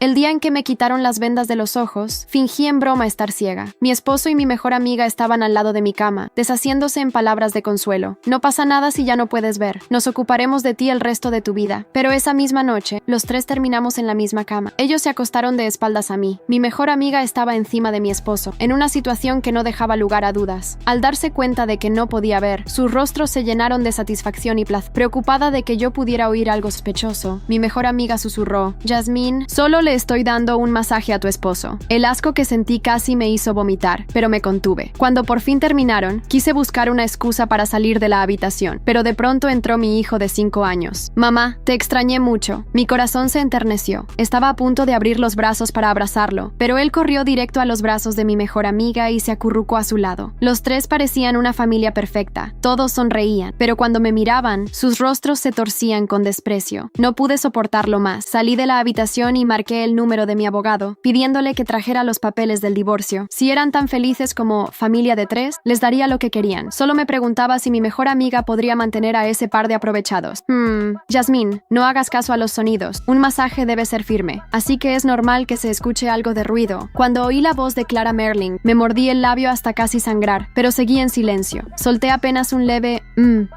El día en que me quitaron las vendas de los ojos, fingí en broma estar ciega. Mi esposo y mi mejor amiga estaban al lado de mi cama, deshaciéndose en palabras de consuelo. No pasa nada si ya no puedes ver. Nos ocuparemos de ti el resto de tu vida. Pero esa misma noche, los tres terminamos en la misma cama. Ellos se acostaron de espaldas a mí. Mi mejor amiga estaba encima de mi esposo, en una situación que no dejaba lugar a dudas. Al darse cuenta de que no podía ver, sus rostros se llenaron de satisfacción y placer. Preocupada de que yo pudiera oír algo sospechoso, mi mejor amiga susurró: Jasmine, solo le estoy dando un masaje a tu esposo. El asco que sentí casi me hizo vomitar, pero me contuve. Cuando por fin terminaron, quise buscar una excusa para salir de la habitación, pero de pronto entró mi hijo de 5 años. Mamá, te extrañé mucho. Mi corazón se enterneció. Estaba a punto de abrir los brazos para abrazarlo, pero él corrió directo a los brazos de mi mejor amiga y se acurrucó a su lado. Los tres parecían una familia perfecta. Todos sonreían, pero cuando me miraban, sus rostros se torcían con desprecio. No pude soportarlo más. Salí de la habitación y marqué el número de mi abogado, pidiéndole que trajera los papeles del divorcio. Si eran tan felices como familia de 3, les daría lo que querían. Solo me preguntaba si mi mejor amiga podría mantener a ese par de aprovechados. Jasmine, no hagas caso a los sonidos. Un masaje debe ser firme, así que es normal que se escuche algo de ruido. Cuando oí la voz de Clara Merling, me mordí el labio hasta casi sangrar, pero seguí en silencio. Solté apenas un leve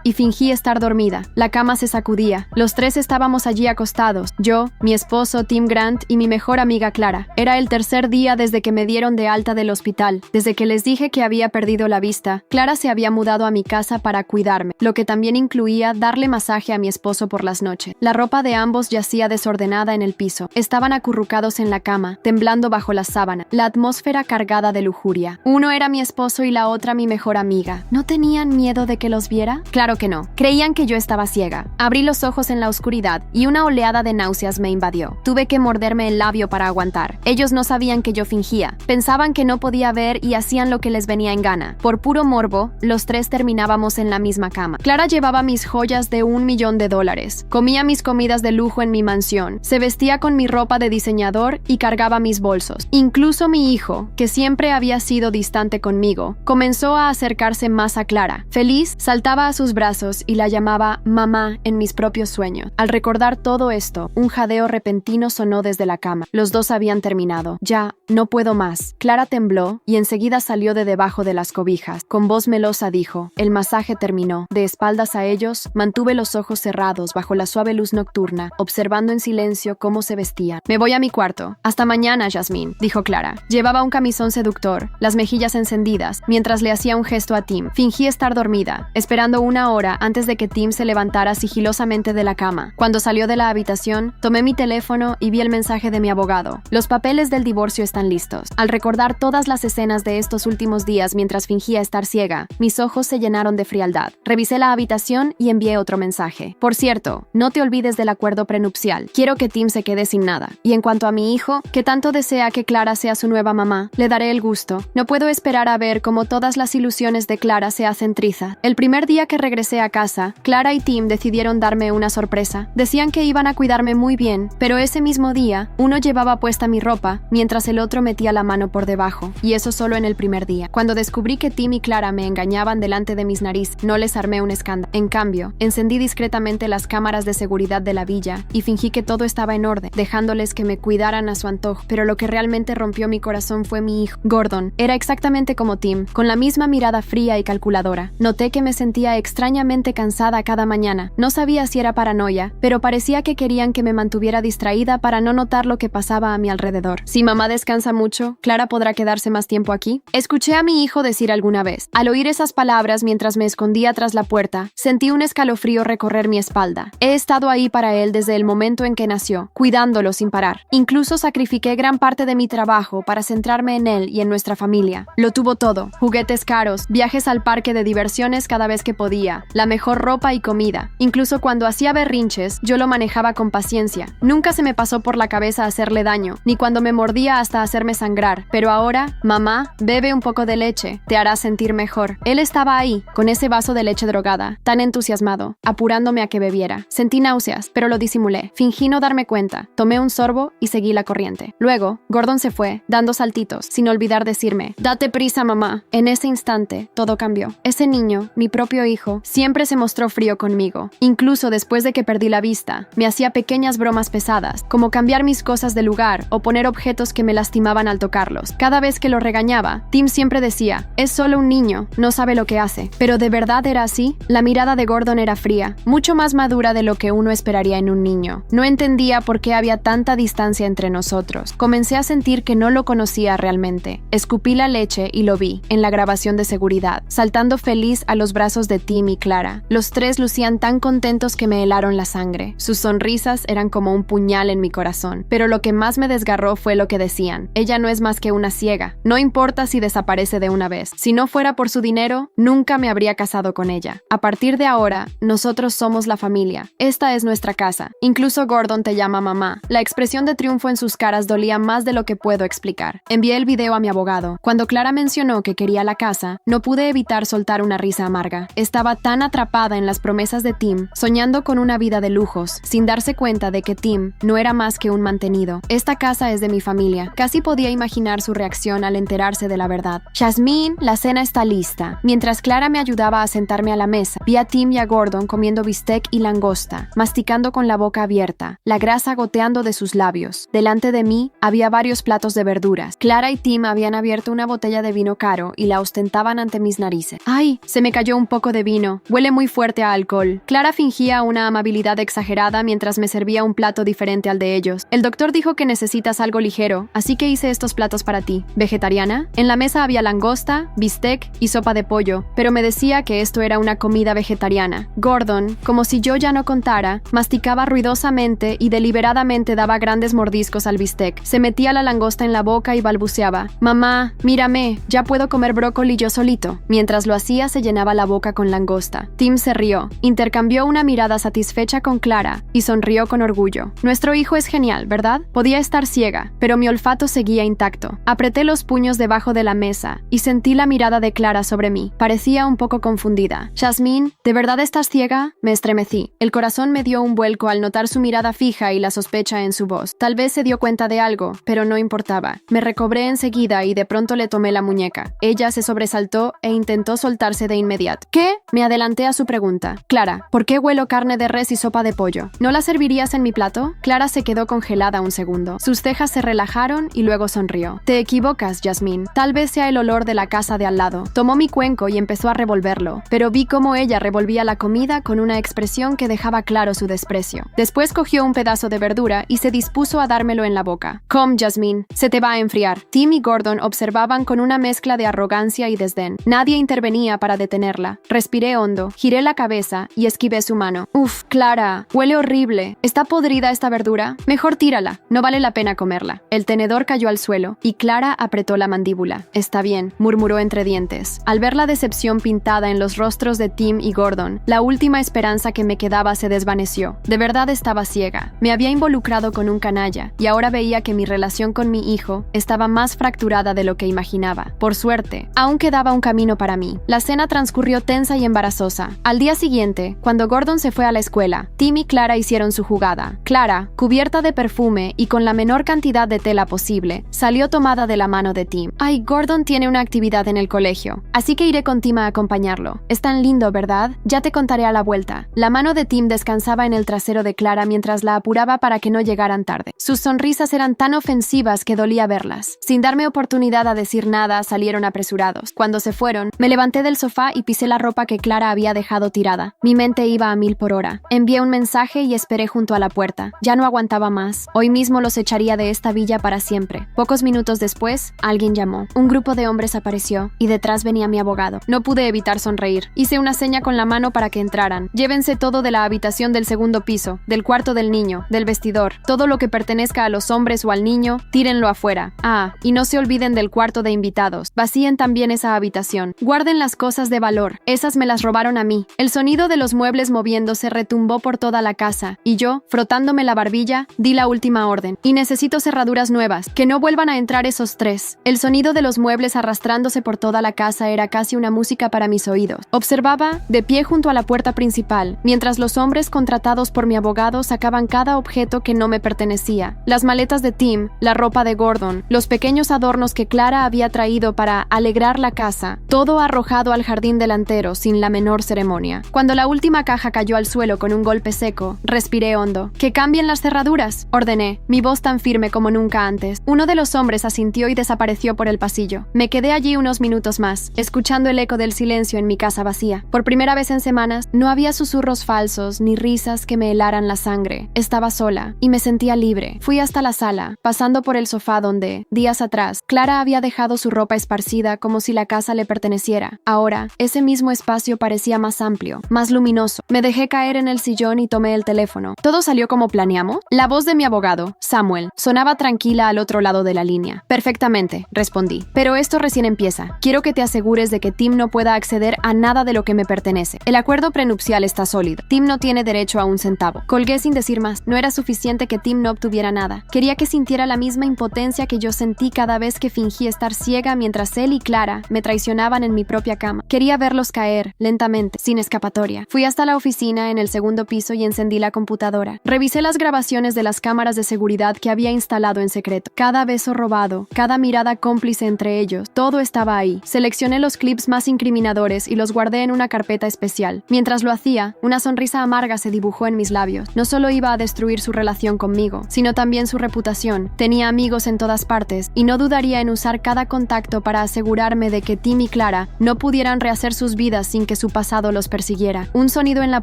y fingí estar dormida. La cama se sacudía. Los tres estábamos allí acostados. Yo, mi esposo Tim Grant y mi mejor amiga Clara. Era el tercer día desde que me dieron de alta del hospital. Desde que les dije que había perdido la vista, Clara se había mudado a mi casa para cuidarme, lo que también incluía darle masaje a mi esposo por las noches. La ropa de ambos yacía desordenada en el piso. Estaban acurrucados en la cama, temblando bajo la sábana. La atmósfera cargada de lujuria. Uno era mi esposo y la otra mi mejor amiga. ¿No tenían miedo de que los viera? Claro que no. Creían que yo estaba ciega. Abrí los ojos en la oscuridad y una oleada de náuseas me invadió. Tuve que morderme el labio para aguantar. Ellos no sabían que yo fingía. Pensaban que no podía ver y hacían lo que les venía en gana. Por puro morbo, los tres terminábamos en la misma cama. Clara llevaba mis joyas de $1.000.000. Comía mis comidas de lujo en mi mansión. Se vestía con mi ropa de diseñador y cargaba mis bolsos. Incluso mi hijo, que siempre había sido distante conmigo, comenzó a acercarse más a Clara. Feliz, saltaba a sus brazos y la llamaba mamá en mis propios sueños. Al recordar todo esto, un jadeo repentino sonó desde la cama. Los dos habían terminado. Ya, no puedo más. Clara tembló y enseguida salió de debajo de las cobijas. Con voz melosa dijo: el masaje terminó. De espaldas a ellos, mantuve los ojos cerrados bajo la suave luz nocturna, observando en silencio cómo se vestían. Me voy a mi cuarto. Hasta mañana, Jasmine, dijo Clara. Llevaba un camisón seductor, las mejillas encendidas, mientras le hacía un gesto a Tim. Fingí estar dormida, esperando 1 hora antes de que Tim se levantara sigilosamente de la cama. Cuando salió de la habitación, tomé mi teléfono y vi el mensaje de mi abogado. Los papeles del divorcio están listos. Al recordar todas las escenas de estos últimos días mientras fingía estar ciega, mis ojos se llenaron de frialdad. Revisé la habitación y envié otro mensaje. Por cierto, no te olvides del acuerdo prenupcial. Quiero que Tim se quede sin nada. Y en cuanto a mi hijo, que tanto desea que Clara sea su nueva mamá, le daré el gusto. No puedo esperar a ver cómo todas las ilusiones de Clara se hacen triza. El primer día que regresé a casa, Clara y Tim decidieron darme una sorpresa. Decían que iban a cuidarme muy bien, pero ese mismo día, uno llevaba puesta mi ropa, mientras el otro metía la mano por debajo. Y eso solo en el primer día. Cuando descubrí que Tim y Clara me engañaban delante de mis narices, no les armé un escándalo. En cambio, encendí discretamente las cámaras de seguridad de la villa y fingí que todo estaba en orden, dejándoles que me cuidaran a su antojo. Pero lo que realmente rompió mi corazón fue mi hijo. Gordon era exactamente como Tim, con la misma mirada fría y calculadora. Noté que me sentía extrañamente cansada cada mañana. No sabía si era paranoia, pero parecía que querían que me mantuviera distraída para no notar lo que pasaba a mi alrededor. Si mamá descansa mucho, ¿Clara podrá quedarse más tiempo aquí? Escuché a mi hijo decir alguna vez. Al oír esas palabras mientras me escondía tras la puerta, sentí un escalofrío recorrer mi espalda. He estado ahí para él desde el momento en que nació, cuidándolo sin parar. Incluso sacrifiqué gran parte de mi trabajo para centrarme en él y en nuestra familia. Lo tuvo todo: juguetes caros, viajes al parque de diversiones cada vez que podía, la mejor ropa y comida. Incluso cuando hacía berrinches, yo lo manejaba con paciencia. Nunca se me pasó por la cabeza hacerle daño, ni cuando me mordía hasta hacerme sangrar. Pero ahora, mamá, bebe un poco de leche, te hará sentir mejor. Él estaba ahí, con ese vaso de leche drogada, tan entusiasmado, apurándome a que bebiera. Sentí náuseas, pero lo disimulé. Fingí no darme cuenta. Tomé un sorbo y seguí la corriente. Luego, Gordon se fue, dando saltitos, sin olvidar decirme: date prisa, mamá. En ese instante, todo cambió. Ese niño, mi propio hijo, siempre se mostró frío conmigo. Incluso después de que perdí la vista, me hacía pequeñas bromas pesadas, como cambiar mis mis cosas del lugar o poner objetos que me lastimaban al tocarlos. Cada vez que lo regañaba, Tim siempre decía, es solo un niño, no sabe lo que hace. Pero ¿de verdad era así? La mirada de Gordon era fría, mucho más madura de lo que uno esperaría en un niño. No entendía por qué había tanta distancia entre nosotros. Comencé a sentir que no lo conocía realmente. Escupí la leche y lo vi, en la grabación de seguridad, saltando feliz a los brazos de Tim y Clara. Los tres lucían tan contentos que me helaron la sangre. Sus sonrisas eran como un puñal en mi corazón. Pero lo que más me desgarró fue lo que decían. Ella no es más que una ciega. No importa si desaparece de una vez. Si no fuera por su dinero, nunca me habría casado con ella. A partir de ahora, nosotros somos la familia. Esta es nuestra casa. Incluso Gordon te llama mamá. La expresión de triunfo en sus caras dolía más de lo que puedo explicar. Envié el video a mi abogado. Cuando Clara mencionó que quería la casa, no pude evitar soltar una risa amarga. Estaba tan atrapada en las promesas de Tim, soñando con una vida de lujos, sin darse cuenta de que Tim no era más que un mantenido. Esta casa es de mi familia. Casi podía imaginar su reacción al enterarse de la verdad. Jasmine, la cena está lista. Mientras Clara me ayudaba a sentarme a la mesa, vi a Tim y a Gordon comiendo bistec y langosta, masticando con la boca abierta, la grasa goteando de sus labios. Delante de mí había varios platos de verduras. Clara y Tim habían abierto una botella de vino caro y la ostentaban ante mis narices. ¡Ay! Se me cayó un poco de vino. Huele muy fuerte a alcohol. Clara fingía una amabilidad exagerada mientras me servía un plato diferente al de ellos. El doctor dijo que necesitas algo ligero, así que hice estos platos para ti. ¿Vegetariana? En la mesa había langosta, bistec y sopa de pollo, pero me decía que esto era una comida vegetariana. Gordon, como si yo ya no contara, masticaba ruidosamente y deliberadamente daba grandes mordiscos al bistec. Se metía la langosta en la boca y balbuceaba, «Mamá, mírame, ya puedo comer brócoli yo solito». Mientras lo hacía, se llenaba la boca con langosta. Tim se rió, intercambió una mirada satisfecha con Clara y sonrió con orgullo. Nuestro hijo es genial, ¿verdad? Podía estar ciega, pero mi olfato seguía intacto. Apreté los puños debajo de la mesa y sentí la mirada de Clara sobre mí. Parecía un poco confundida. «Jasmine, ¿de verdad estás ciega?» Me estremecí. El corazón me dio un vuelco al notar su mirada fija y la sospecha en su voz. Tal vez se dio cuenta de algo, pero no importaba. Me recobré enseguida y de pronto le tomé la muñeca. Ella se sobresaltó e intentó soltarse de inmediato. ¿Qué? Me adelanté a su pregunta. «Clara, ¿por qué huelo carne de res y sopa de pollo? ¿No la servirías en mi plato?» Clara se quedó congelada un segundo. Sus cejas se relajaron y luego sonrió. «Te equivocas, Jasmine. Tal vez sea el olor de la casa de al lado». Tomó mi cuenco y empezó a revolverlo, pero vi cómo ella revolvía la comida con una expresión que dejaba claro su desprecio. Después cogió un pedazo de verdura y se dispuso a dármelo en la boca. «Come, Jasmine, se te va a enfriar». Tim y Gordon observaban con una mezcla de arrogancia y desdén. Nadie intervenía para detenerla. Respiré hondo, giré la cabeza y esquivé su mano. «Uf, Clara, huele horrible. ¿Está podrida esta verdura? Mejor tírala, no vale la pena comerla». El tenedor cayó al suelo y Clara apretó la mandíbula. «Está bien», murmuró entre dientes. Al ver la decepción pintada en los rostros de Tim y Gordon, la última esperanza que me quedaba se desvaneció. De verdad estaba ciega. Me había involucrado con un canalla y ahora veía que mi relación con mi hijo estaba más fracturada de lo que imaginaba. Por suerte, aún quedaba un camino para mí. La cena transcurrió tensa y embarazosa. Al día siguiente, cuando Gordon se fue a la escuela, Tim y Clara hicieron su jugada. Clara, cubierta de perfume y con la menor cantidad de tela posible, salió tomada de la mano de Tim. «Ay, Gordon tiene una actividad en el colegio, así que iré con Tim a acompañarlo. Es tan lindo, ¿verdad? Ya te contaré a la vuelta». La mano de Tim descansaba en el trasero de Clara mientras la apuraba para que no llegaran tarde. Sus sonrisas eran tan ofensivas que dolía verlas. Sin darme oportunidad a decir nada, salieron apresurados. Cuando se fueron, me levanté del sofá y pisé la ropa que Clara había dejado tirada. Mi mente iba a 1000 por hora. Envié un mensaje y esperé junto a la puerta. Ya no aguantaba más. Hoy mismo los echaría de esta villa para siempre. Pocos minutos después, alguien llamó. Un grupo de hombres apareció y detrás venía mi abogado. No pude evitar sonreír. Hice una seña con la mano para que entraran. «Llévense todo de la habitación del segundo piso, del cuarto del niño, del vestidor. Todo lo que pertenezca a los hombres o al niño, tírenlo afuera. Ah, y no se olviden del cuarto de invitados. Vacíen también esa habitación. Guarden las cosas de valor. Esas me las robaron a mí». El sonido de los muebles moviéndose retumbó por toda la casa, y yo, frotándome la barbilla, di la última orden. «Y necesito cerraduras nuevas. Que no vuelvan a entrar esos tres». El sonido de los muebles arrastrándose por toda la casa era casi una música para mis oídos. Observaba, de pie junto a la puerta principal, mientras los hombres contratados por mi abogado sacaban cada objeto que no me pertenecía. Las maletas de Tim, la ropa de Gordon, los pequeños adornos que Clara había traído para alegrar la casa, todo arrojado al jardín delantero sin la menor ceremonia. Cuando la última caja cayó al suelo con un golpe seco, respiré hondo. «Que cambien las cerraduras», ordené ordené, mi voz tan firme como nunca antes. Uno de los hombres asintió y desapareció por el pasillo. Me quedé allí unos minutos más, escuchando el eco del silencio en mi casa vacía. Por primera vez en semanas, no había susurros falsos ni risas que me helaran la sangre. Estaba sola y me sentía libre. Fui hasta la sala, pasando por el sofá donde, días atrás, Clara había dejado su ropa esparcida como si la casa le perteneciera. Ahora, ese mismo espacio parecía más amplio, más luminoso. Me dejé caer en el sillón y tomé el teléfono. ¿Todo salió como planeamos? La voz de mi abogado, Samuel, sonaba tranquila al otro lado de la línea. Perfectamente, respondí. Pero esto recién empieza. Quiero que te asegures de que Tim no pueda acceder a nada de lo que me pertenece. El acuerdo prenupcial está sólido. Tim no tiene derecho a un centavo. Colgué sin decir más. No era suficiente que Tim no obtuviera nada. Quería que sintiera la misma impotencia que yo sentí cada vez que fingí estar ciega mientras él y Clara me traicionaban en mi propia cama. Quería verlos caer, lentamente, sin escapatoria. Fui hasta la oficina en el segundo piso y encendí la computadora. Revisé las grabaciones de las cámaras de seguridad que había instalado en secreto. Cada beso robado, cada mirada cómplice entre ellos, todo estaba ahí. Seleccioné los clips más incriminadores y los guardé en una carpeta especial. Mientras lo hacía, una sonrisa amarga se dibujó en mis labios. No solo iba a destruir su relación conmigo, sino también su reputación. Tenía amigos en todas partes y no dudaría en usar cada contacto para asegurarme de que Tim y Clara no pudieran rehacer sus vidas sin que su pasado los persiguiera. Un sonido en la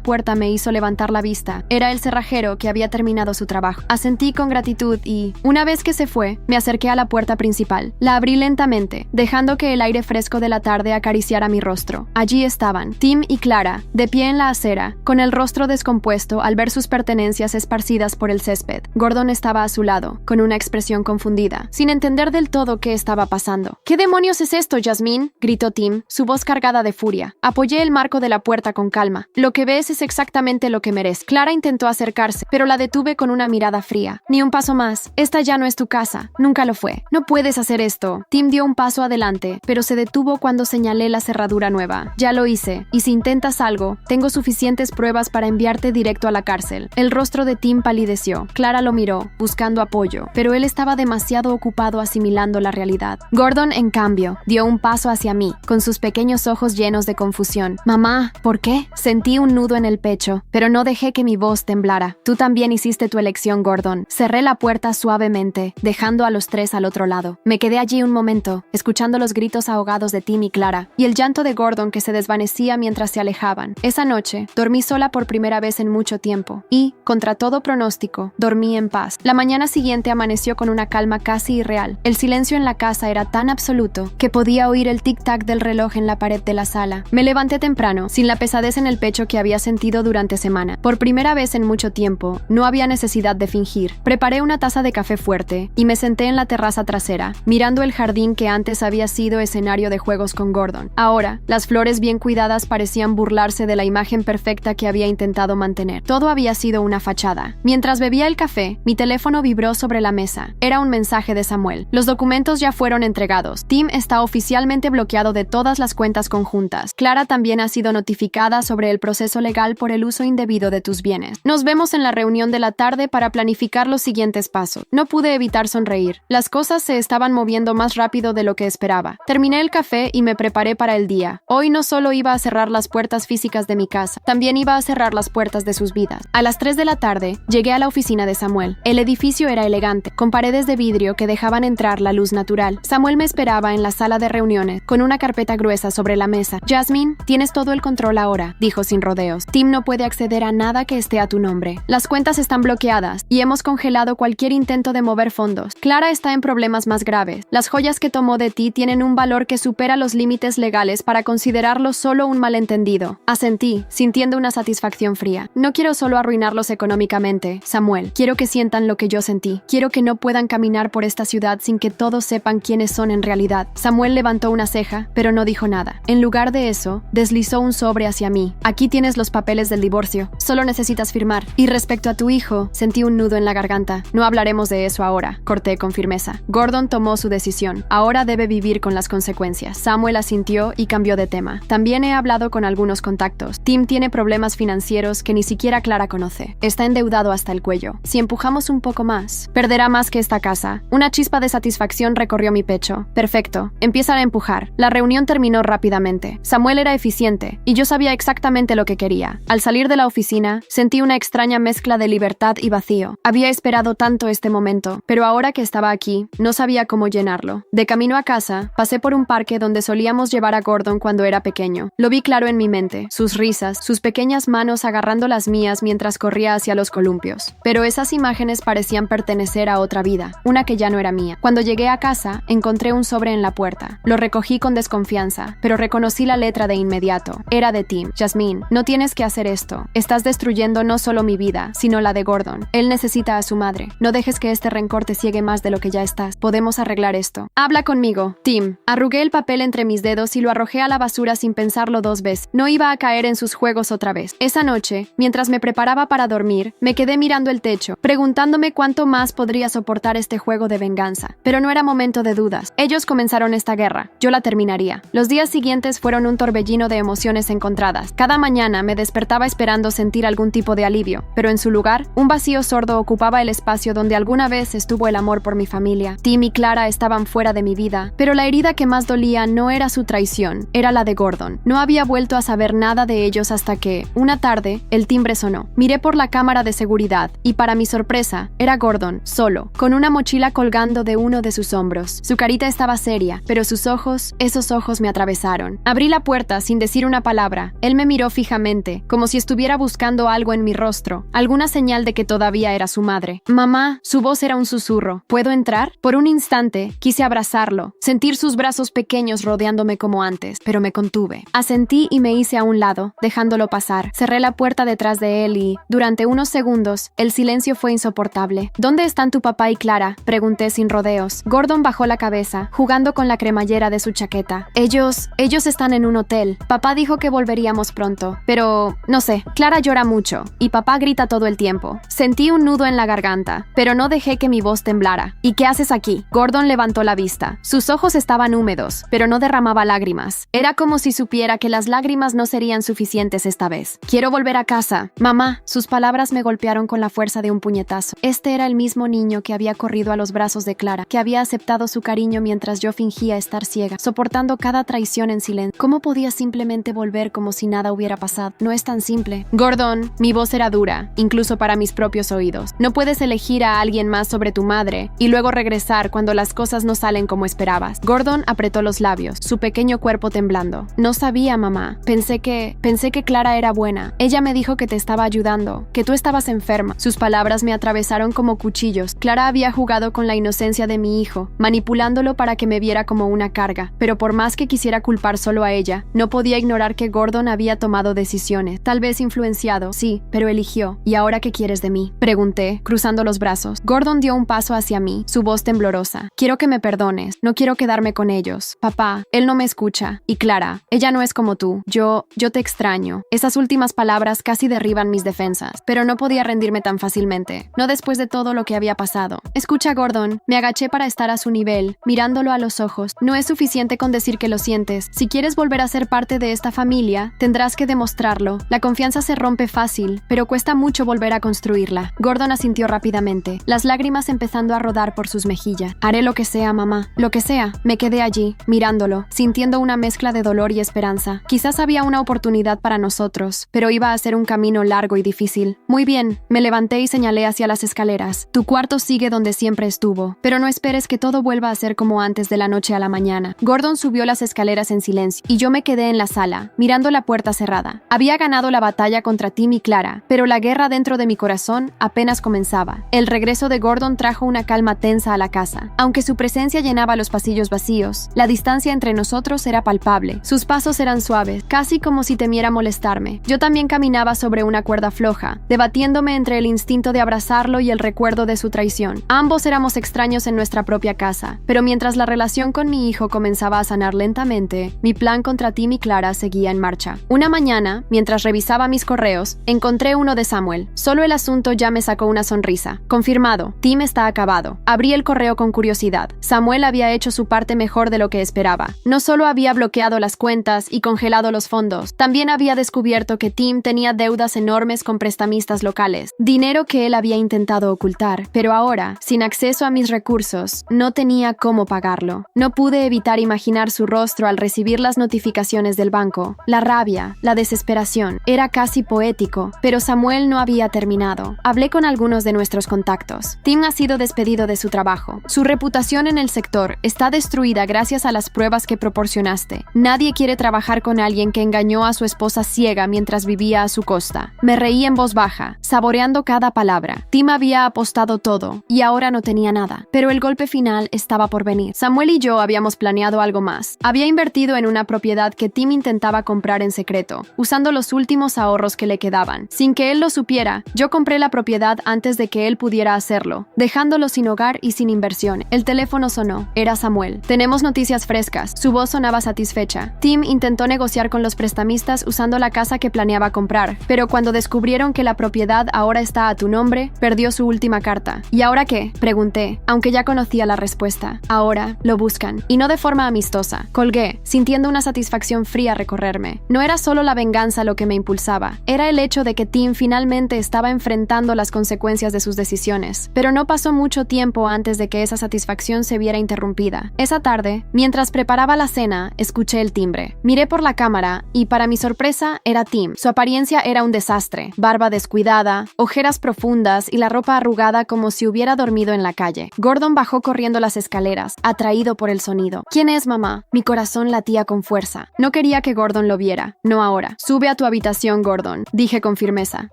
puerta me hizo levantar la vista. Era el cerrajero que había terminado su trabajo. Asentí con gratitud y, una vez que se fue, me acerqué a la puerta principal. La abrí lentamente, dejando que el aire fresco de la tarde acariciara mi rostro. Allí estaban, Tim y Clara, de pie en la acera, con el rostro descompuesto al ver sus pertenencias esparcidas por el césped. Gordon estaba a su lado, con una expresión confundida, sin entender del todo qué estaba pasando. ¿Qué demonios es esto, Jasmine?, gritó Tim, su voz cargada de furia. Apoyé el marco de la puerta con calma. Lo que ves es exactamente lo que merece. Clara intentó acercarse, pero la detuve con una mirada fría. Ni un paso más. Esta ya no es tu casa. Nunca lo fue. No puedes hacer esto. Tim dio un paso adelante, pero se detuvo cuando señalé la cerradura nueva. Ya lo hice, y si intentas algo, tengo suficientes pruebas para enviarte directo a la cárcel. El rostro de Tim palideció. Clara lo miró, buscando apoyo, pero él estaba demasiado ocupado asimilando la realidad. Gordon, en cambio, dio un paso hacia mí, con sus pequeños ojos llenos de confusión. Mamá, ¿por qué? Sentí un nudo en el pecho, pero no dejé que mi voz temblara. Tú también hiciste tu elección, Gordon. Cerré la puerta suavemente, dejando a los tres al otro lado. Me quedé allí un momento, escuchando los gritos ahogados de Tim y Clara, y el llanto de Gordon que se desvanecía mientras se alejaban. Esa noche, dormí sola por primera vez en mucho tiempo, y, contra todo pronóstico, dormí en paz. La mañana siguiente amaneció con una calma casi irreal. El silencio en la casa era tan absoluto que podía oír el tic-tac del reloj en la pared de la sala. Me levanté temprano, sin la pesadez en el pecho que había sentido durante semana. Por primera vez en mucho tiempo, no había necesidad de fingir. Preparé una taza de café fuerte y me senté en la terraza trasera, mirando el jardín que antes había sido escenario de juegos con Gordon. Ahora, las flores bien cuidadas parecían burlarse de la imagen perfecta que había intentado mantener. Todo había sido una fachada. Mientras bebía el café, mi teléfono vibró sobre la mesa. Era un mensaje de Samuel. Los documentos ya fueron entregados. Tim está oficialmente bloqueado de todas las cuentas conjuntas. Clara también ha sido notificada sobre el proceso legal por el uso indebido de tus bienes. Nos vemos en la reunión de la tarde para planificar los siguientes pasos. No pude evitar sonreír. Las cosas se estaban moviendo más rápido de lo que esperaba. Terminé el café y me preparé para el día. Hoy no solo iba a cerrar las puertas físicas de mi casa, también iba a cerrar las puertas de sus vidas. A las 3 de la tarde, llegué a la oficina de Samuel. El edificio era elegante, con paredes de vidrio que dejaban entrar la luz natural. Samuel me esperaba en la sala de reuniones, con una carpeta gruesa sobre la mesa. Jasmine, tienes todo el control ahora, dijo sin rodeos. Tim no puede acceder a nada que esté a tu nombre. Las cuentas están bloqueadas y hemos congelado cualquier intento de mover fondos. Clara está en problemas más graves. Las joyas que tomó de ti tienen un valor que supera los límites legales para considerarlo solo un malentendido. Asentí, sintiendo una satisfacción fría. No quiero solo arruinarlos económicamente, Samuel. Quiero que sientan lo que yo sentí. Quiero que no puedan caminar por esta ciudad sin que todos sepan quiénes son en realidad. Samuel levantó una ceja, pero no dijo nada. En lugar de eso, deslizó un sobre hacia mí. Aquí tienes los papeles del divorcio. Solo necesitas firmar. Y respecto a tu hijo, sentí un nudo en la garganta. No hablaremos de eso ahora, corté con firmeza. Gordon tomó su decisión. Ahora debe vivir con las consecuencias. Samuel asintió y cambió de tema. También he hablado con algunos contactos. Tim tiene problemas financieros que ni siquiera Clara conoce. Está endeudado hasta el cuello. Si empujamos un poco más, perderá más que esta casa. Una chispa de satisfacción recorrió mi pecho. Perfecto. Empieza a empujar. La reunión terminó rápidamente. Samuel era eficiente, y yo sabía exactamente lo que quería. Al salir de la oficina, sentí una extraña mezcla de libertad y vacío. Había esperado tanto este momento, pero ahora que estaba aquí, no sabía cómo llenarlo. De camino a casa, pasé por un parque donde solíamos llevar a Gordon cuando era pequeño. Lo vi claro en mi mente, sus risas, sus pequeñas manos agarrando las mías mientras corría hacia los columpios. Pero esas imágenes parecían pertenecer a otra vida, una que ya no era mía. Cuando llegué a casa, encontré un sobre en la puerta. Lo recogí con desconfianza, pero reconocí la letra de inmediato. Era de Tim. Jasmine, no tienes que hacer esto. Estás destruyendo no solo mi vida, sino la de Gordon. Él necesita a su madre. No dejes que este rencor te ciegue más de lo que ya estás. Podemos arreglar esto. Habla conmigo, Tim. Arrugué el papel entre mis dedos y lo arrojé a la basura sin pensarlo 2 veces. No iba a caer en sus juegos otra vez. Esa noche, mientras me preparaba para dormir, me quedé mirando el techo, preguntándome cuánto más podría soportar este juego de venganza. Pero no era momento de dudas. Ellos comenzaron esta guerra. Yo la terminaría. Los días siguientes fueron un torbellino de emociones encontradas. Cada mañana me despertaba esperando sentir algún tipo de alivio, pero en su lugar, un vacío sordo ocupaba el espacio donde alguna vez estuvo el amor por mi familia. Tim y Clara estaban fuera de mi vida, pero la herida que más dolía no era su traición, era la de Gordon. No había vuelto a saber nada de ellos hasta que, una tarde, el timbre sonó. Miré por la cámara de seguridad y, para mi sorpresa, era Gordon, solo, con una mochila colgando de uno de sus hombros. Su carita estaba seria, pero sus ojos, esos ojos me atravesaron. Abrí la puerta sin decir una palabra. Él me miró fijamente, como si estuviera buscando algo en mi rostro, alguna señal de que todavía era su madre. Mamá, su voz era un susurro. ¿Puedo entrar? Por un instante, quise abrazarlo, sentir sus brazos pequeños rodeándome como antes, pero me contuve. Asentí y me hice a un lado, dejándolo pasar. Cerré la puerta detrás de él y, durante unos segundos, el silencio fue insoportable. ¿Dónde están tu papá y Clara?, pregunté sin rodeos. Gordon bajó la cabeza, jugando con la cremallera de su chaqueta. Ellos están en un hotel. Papá dijo que volveríamos pronto, pero, no sé, Clara llora mucho, y papá grita todo el tiempo. Sentí un nudo en la garganta, pero no dejé que mi voz temblara. ¿Y qué haces aquí? Gordon levantó la vista. Sus ojos estaban húmedos, pero no derramaba lágrimas. Era como si supiera que las lágrimas no serían suficientes esta vez. Quiero volver a casa. Mamá. Sus palabras me golpearon con la fuerza de un puñetazo. Este era el mismo niño que había corrido a los brazos de Clara, que había aceptado su cariño mientras yo fingía estar ciega, soportando cada traición en silencio. ¿Cómo podía simplemente volver como si nada hubiera pasado? No es tan simple. Gordon, mi voz era dura, incluso para mis propios oídos. No puedes elegir a alguien más sobre tu madre y luego regresar cuando las cosas no salen como esperabas. Gordon apretó los labios, su pequeño cuerpo temblando. No sabía, mamá. Pensé que Clara era buena. Ella me dijo que te estaba ayudando, que tú estabas enferma. Sus palabras me atravesaron como cuchillos. Clara había jugado con la inocencia de mi hijo, manipulándolo para que me viera como una carga. Pero por más que quisiera culpar solo a ella, no podía ignorar que Gordon había tomado decisiones. Tal vez influenciado, sí, pero eligió. ¿Y ahora qué quieres de mí?, pregunté, cruzando los brazos. Gordon dio un paso hacia mí, su voz temblorosa. Quiero que me perdones. No quiero quedarme con ellos. Papá, él no me escucha. Y Clara, ella no es como tú. Yo te extraño. Esas últimas palabras casi derriban mis defensas, pero no podía rendirme tan fácilmente. No después de todo lo que había pasado. Escucha, Gordon. Me agaché para estar a su nivel, mirándolo a los ojos. No es suficiente con decir que lo sientes. Si quieres volver a ser parte de esta familia, tendrás que demostrarlo. La confianza se rompe fácil, pero cuesta mucho volver a construirla. Gordon asintió rápidamente, las lágrimas empezando a rodar por sus mejillas. Haré lo que sea, mamá. Lo que sea. Me quedé allí, mirándolo, sintiendo una mezcla de dolor y esperanza. Quizás había una oportunidad para nosotros, pero iba a ser un camino largo y difícil. Muy bien, me levanté y señalé hacia las escaleras. Tu cuarto sigue donde siempre estuvo, pero no esperes que todo vuelva a ser como antes de la noche a la mañana. Gordon subió las escaleras en silencio, y yo me quedé en la sala, mirando la puerta cerrada. Había ganado la batalla contra Tim y Clara, pero la guerra dentro de mi corazón apenas comenzaba. El regreso de Gordon trajo una calma tensa a la casa. Aunque su presencia llenaba los pasillos vacíos, la distancia entre nosotros era palpable. Sus pasos eran suaves, casi como si temiera molestarme. Yo también caminaba sobre una cuerda floja, debatiéndome entre el instinto de abrazarlo y el recuerdo de su traición. Ambos éramos extraños en nuestra propia casa, pero mientras la relación con mi hijo comenzaba a sanar lentamente, mi plan contra Tim y Clara seguía en marcha. Una mañana, mientras revisaba mis correos, encontré uno de Samuel. Solo el asunto ya me sacó una sonrisa. Confirmado, Tim está acabado. Abrí el correo con curiosidad. Samuel había hecho su parte mejor de lo que esperaba. No solo había bloqueado las cuentas y congelado los fondos, también había descubierto que Tim tenía deudas enormes con prestamistas locales, dinero que él había intentado ocultar, pero ahora, sin acceso a mis recursos, no tenía cómo pagarlo. No pude evitar imaginar su rostro al recibir las notificaciones del banco. La rabia, la desesperación, era casi poético, pero Samuel no había terminado. Hablé con algunos algunos de nuestros contactos. Tim ha sido despedido de su trabajo. Su reputación en el sector está destruida gracias a las pruebas que proporcionaste. Nadie quiere trabajar con alguien que engañó a su esposa ciega mientras vivía a su costa. Me reí en voz baja, saboreando cada palabra. Tim había apostado todo y ahora no tenía nada. Pero el golpe final estaba por venir. Samuel y yo habíamos planeado algo más. Había invertido en una propiedad que Tim intentaba comprar en secreto, usando los últimos ahorros que le quedaban. Sin que él lo supiera, yo compré la propiedad antes de que él pudiera hacerlo, dejándolo sin hogar y sin inversión. El teléfono sonó. Era Samuel. Tenemos noticias frescas. Su voz sonaba satisfecha. Tim intentó negociar con los prestamistas usando la casa que planeaba comprar, pero cuando descubrieron que la propiedad ahora está a tu nombre, perdió su última carta. ¿Y ahora qué?, pregunté, aunque ya conocía la respuesta. Ahora lo buscan, y no de forma amistosa. Colgué, sintiendo una satisfacción fría recorrerme. No era solo la venganza lo que me impulsaba, era el hecho de que Tim finalmente estaba enfrentando las consecuencias de sus decisiones. Pero no pasó mucho tiempo antes de que esa satisfacción se viera interrumpida. Esa tarde, mientras preparaba la cena, escuché el timbre. Miré por la cámara y, para mi sorpresa, era Tim. Su apariencia era un desastre. Barba descuidada, ojeras profundas y la ropa arrugada como si hubiera dormido en la calle. Gordon bajó corriendo las escaleras, atraído por el sonido. ¿Quién es, mamá? Mi corazón latía con fuerza. No quería que Gordon lo viera. No ahora. Sube a tu habitación, Gordon, dije con firmeza.